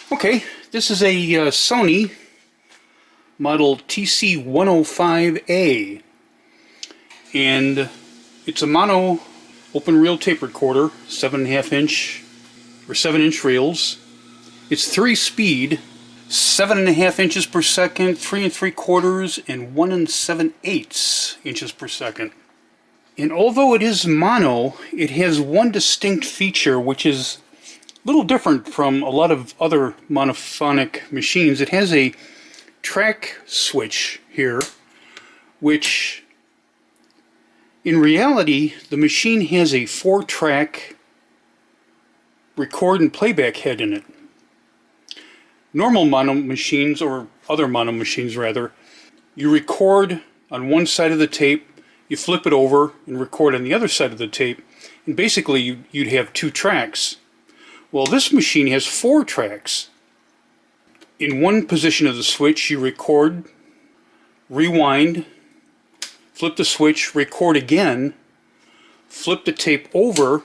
Okay, this is a Sony model TC-105A, and it's a mono open reel tape recorder, 7.5 inch or 7-inch reels. It's 3-speed, 7.5 inches per second, 3 3/4, and 1 7/8 inches per second. And although it is mono, it has one distinct feature which is a little different from a lot of other monophonic machines. It has a track switch here, which in reality the machine has a 4-track record and playback head in it. Normal mono machines, or other mono machines rather, you record on one side of the tape, you flip it over and record on the other side of the tape, and basically you'd have 2 tracks. Well, this machine has 4 tracks. In one position of the switch, you record, rewind, flip the switch, record again, flip the tape over,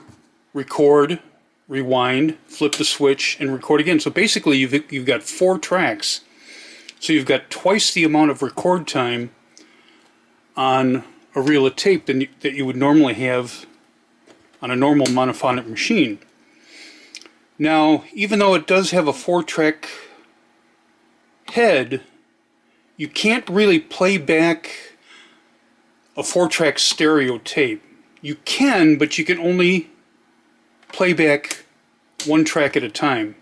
record, rewind, flip the switch, and record again. So basically you've got 4 tracks. So you've got twice the amount of record time on a reel of tape that you would normally have on a normal monophonic machine. Now, even though it does have a 4-track head, you can't really play back a 4-track stereo tape. You can, but you can only play back 1 track at a time.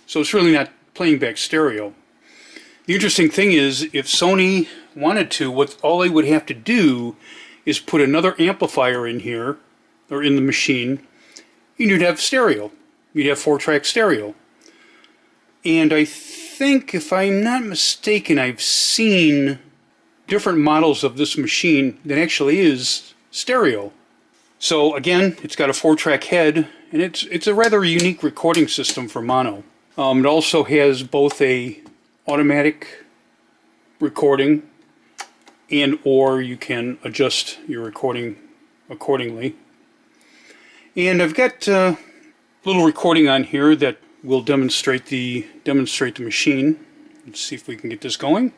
So it's really not playing back stereo. The interesting thing is, if Sony wanted to, all they would have to do is put another amplifier in here, or in the machine, and you'd have stereo. You'd have 4-track stereo. And I think, if I'm not mistaken, I've seen different models of this machine that actually is stereo. So again, it's got a 4-track head, and it's a rather unique recording system for mono. It also has both a automatic recording, and or you can adjust your recording accordingly. And I've got a little recording on here that will demonstrate the machine. Let's see if we can get this going.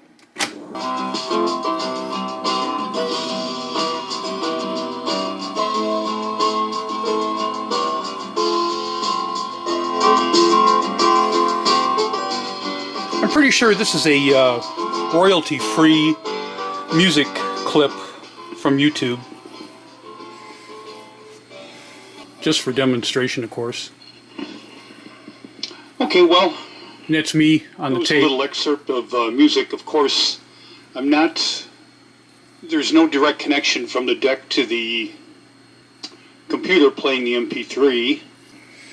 I'm pretty sure this is a royalty-free music clip from YouTube. Just for demonstration, of course. Okay, well, and that's me on the tape. A little excerpt of music. Of course, there's no direct connection from the deck to the computer playing the MP3.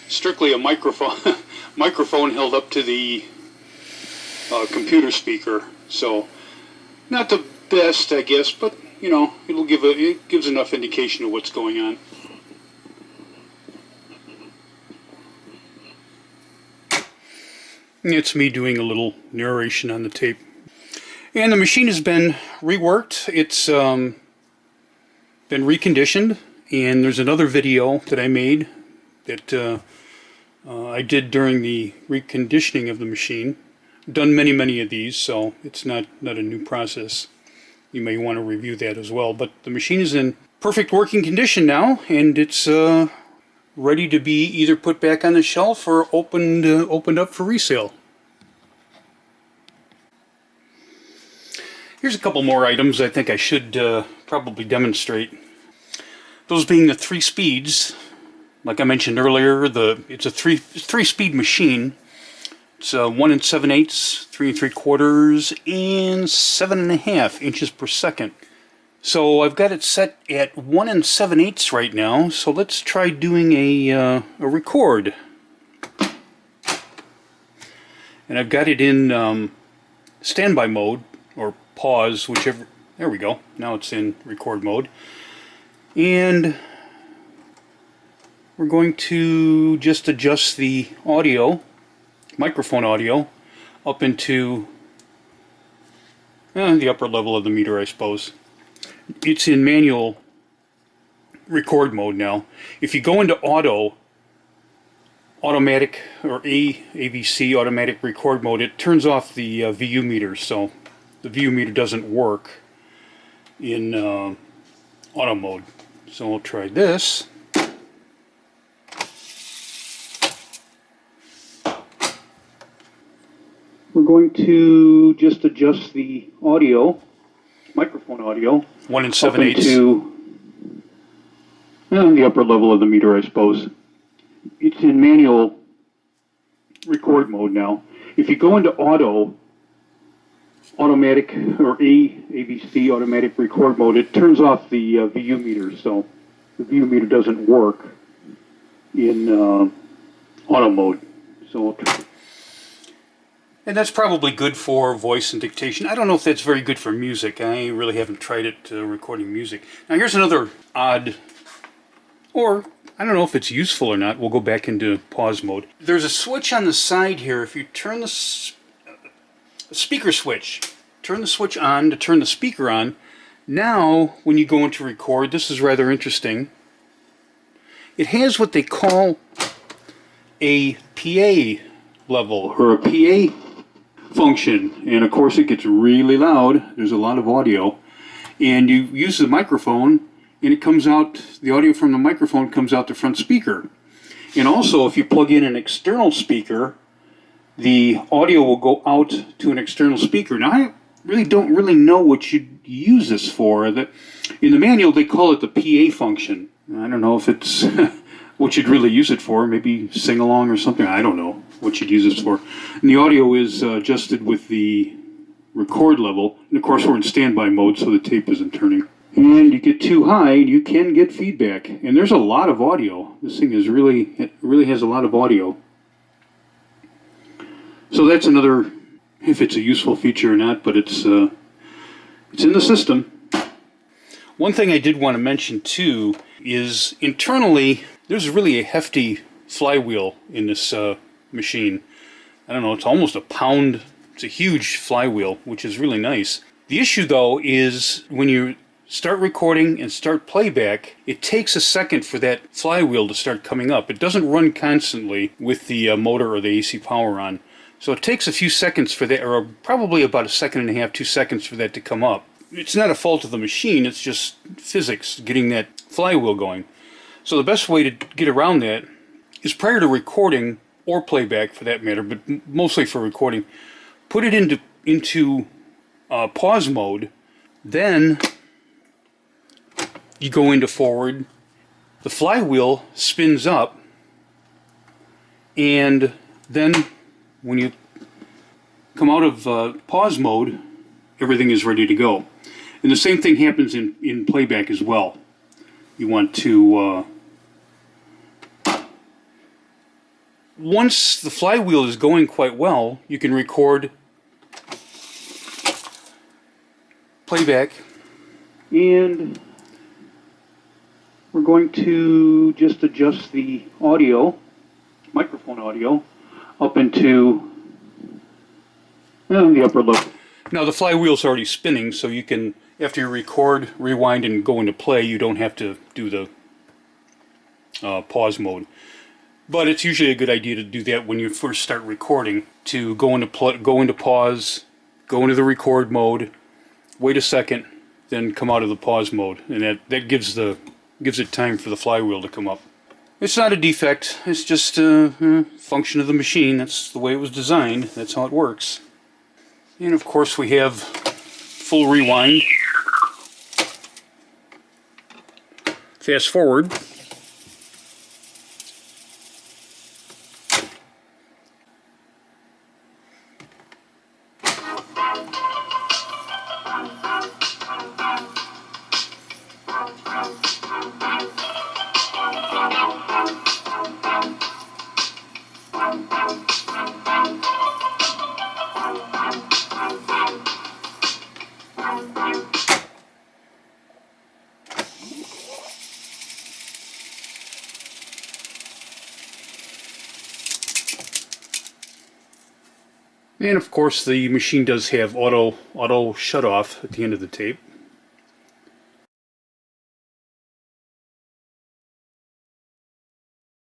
Strictly a microphone held up to the computer speaker. So, not the best, I guess, but you know, it gives enough indication of what's going on. It's me doing a little narration on the tape. And the machine has been reworked. It's been reconditioned, and there's another video that I made that I did during the reconditioning of the machine. I've done many of these, so it's not a new process. You may want to review that as well. But the machine is in perfect working condition now, and it's ready to be either put back on the shelf or opened up for resale. Here's a couple more items I think I should probably demonstrate. Those being the 3 speeds. Like I mentioned earlier, it's a 3-speed machine. It's 1 7/8, 3 3/4, and 7.5 inches per second. So I've got it set at 1 7/8 right now, so let's try doing a record. And I've got it in standby mode, or pause, whichever. There we go. Now it's in record mode. And we're going to just adjust the audio, microphone audio, up into the upper level of the meter, I suppose. It's in manual record mode now. If you go into auto, automatic or AVC automatic record mode, it turns off the VU meter, so the VU meter doesn't work in auto mode. So we'll try this. We're going to just adjust the audio, microphone audio, 1 7/8 to the upper level of the meter, I suppose. It's in manual record mode now. If you go into automatic or AVC automatic record mode, it turns off the VU meter, so the VU meter doesn't work in auto mode. So, and that's probably good for voice and dictation. I don't know if that's very good for music. I really haven't tried it recording music. Now here's another odd, or I don't know if it's useful or not. We'll go back into pause mode. There's a switch on the side here. If you turn the speaker switch, turn the switch on to turn the speaker on. Now, when you go into record, this is rather interesting. It has what they call a PA level, or a PA function. And of course it gets really loud. There's a lot of audio. And you use the microphone, and it comes out, the audio from the microphone comes out the front speaker. And also, if you plug in an external speaker, the audio will go out to an external speaker. Now, I really don't know what you'd use this for. In the manual, they call it the PA function. I don't know if it's what you'd really use it for. Maybe sing-along or something. I don't know what you'd use this for. And the audio is adjusted with the record level. And of course, we're in standby mode, so the tape isn't turning. And you get too high, you can get feedback. And there's a lot of audio. This thing is it really has a lot of audio. So that's another, if it's a useful feature or not, but it's in the system. One thing I did want to mention too is internally there's really a hefty flywheel in this machine. I don't know, it's almost a pound. It's a huge flywheel, which is really nice. The issue though is when you start recording and start playback, it takes a second for that flywheel to start coming up. It doesn't run constantly with the motor or the AC power on. So it takes a few seconds for that, or probably about 1.5 seconds, 2 seconds for that to come up. It's not a fault of the machine, it's just physics getting that flywheel going. So the best way to get around that is prior to recording, or playback for that matter, but mostly for recording, put it into pause mode, then you go into forward, the flywheel spins up, and then when you come out of pause mode, everything is ready to go. And the same thing happens in playback as well. You want to, once the flywheel is going quite well, you can record playback. And we're going to just adjust the audio, microphone audio, up into the upper level. Now the flywheel's already spinning, so you can, after you record, rewind, and go into play, you don't have to do the pause mode. But it's usually a good idea to do that when you first start recording, to go into pause, go into the record mode, wait a second, then come out of the pause mode, and that gives it time for the flywheel to come up. It's not a defect, it's just a function of the machine. That's the way it was designed, that's how it works. And of course we have full rewind. Fast forward. And of course the machine does have auto shut off at the end of the tape.